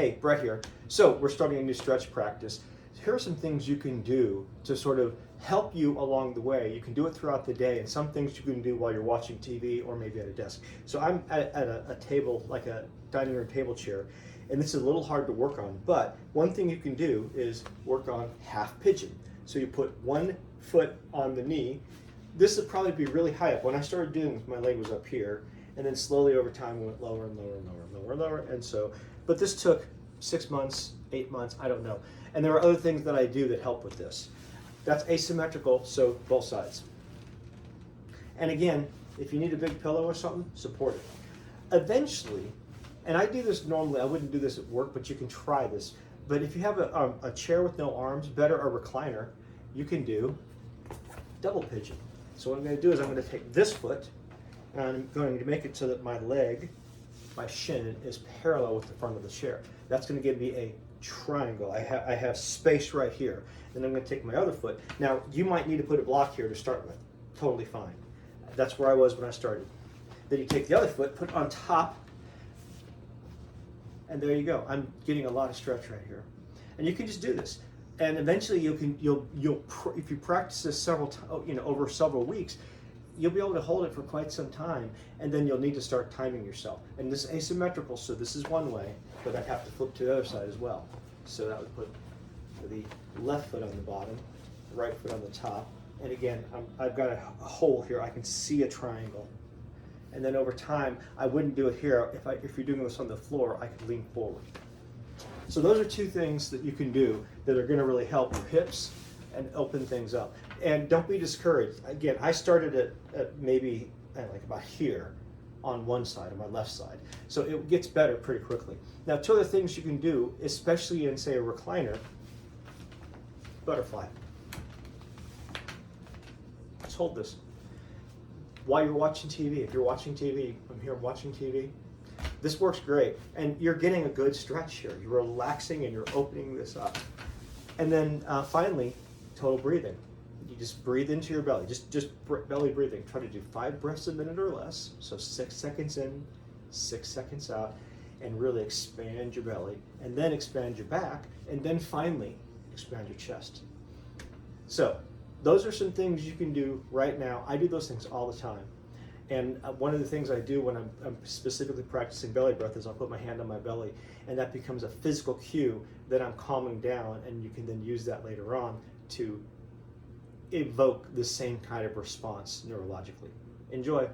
Hey, Brett here. So we're starting a new stretch practice. Here are some things you can do to sort of help you along the way. You can do it throughout the day, and some things you can do while you're watching TV or maybe at a desk. So I'm at a table, like a dining room table chair, and this is a little hard to work on, but one thing you can do is work on half pigeon. So you put one foot on the knee. This would probably be really high up. When I started doing this, my leg was up here, and then slowly over time we went lower and lower and lower and lower and lower. And so, but this took 6 months, 8 months, I don't know. And there are other things that I do that help with this. That's asymmetrical, so both sides. And again, if you need a big pillow or something, support it. Eventually, and I do this normally, I wouldn't do this at work, but you can try this. But if you have a chair with no arms, better a recliner, you can do double pigeon. So what I'm going to do is I'm going to take this foot, and I'm going to make it so that my leg, my shin, is parallel with the front of the chair. That's going to give me a triangle. I have space right here. Then I'm going to take my other foot. Now, you might need to put a block here to start with. Totally fine. That's where I was when I started. Then you take the other foot, put it on top, and there you go. I'm getting a lot of stretch right here. And you can just do this. And eventually if you practice this over several weeks, you'll be able to hold it for quite some time, and then you'll need to start timing yourself. And this is asymmetrical, so this is one way, but I have to flip to the other side as well. So that would put the left foot on the bottom, the right foot on the top, and again, I've got a hole here. I can see a triangle. And then over time, I wouldn't do it here. If you're doing this on the floor, I could lean forward. So those are two things that you can do that are going to really help your hips and open things up. And don't be discouraged. Again, I started at maybe like about here on one side, on my left side. So it gets better pretty quickly. Now, two other things you can do, especially in, say, a recliner, butterfly. Just hold this. While you're watching TV, if you're watching TV, I'm here watching TV, this works great. And you're getting a good stretch here. You're relaxing and you're opening this up. And then finally, total breathing. You just breathe into your belly, just belly breathing. Try to do 5 breaths a minute or less. So 6 seconds in, 6 seconds out, and really expand your belly. And then expand your back, and then finally expand your chest. So those are some things you can do right now. I do those things all the time. And one of the things I do when I'm specifically practicing belly breath is I'll put my hand on my belly, and that becomes a physical cue that I'm calming down, and you can then use that later on to evoke the same kind of response neurologically. Enjoy.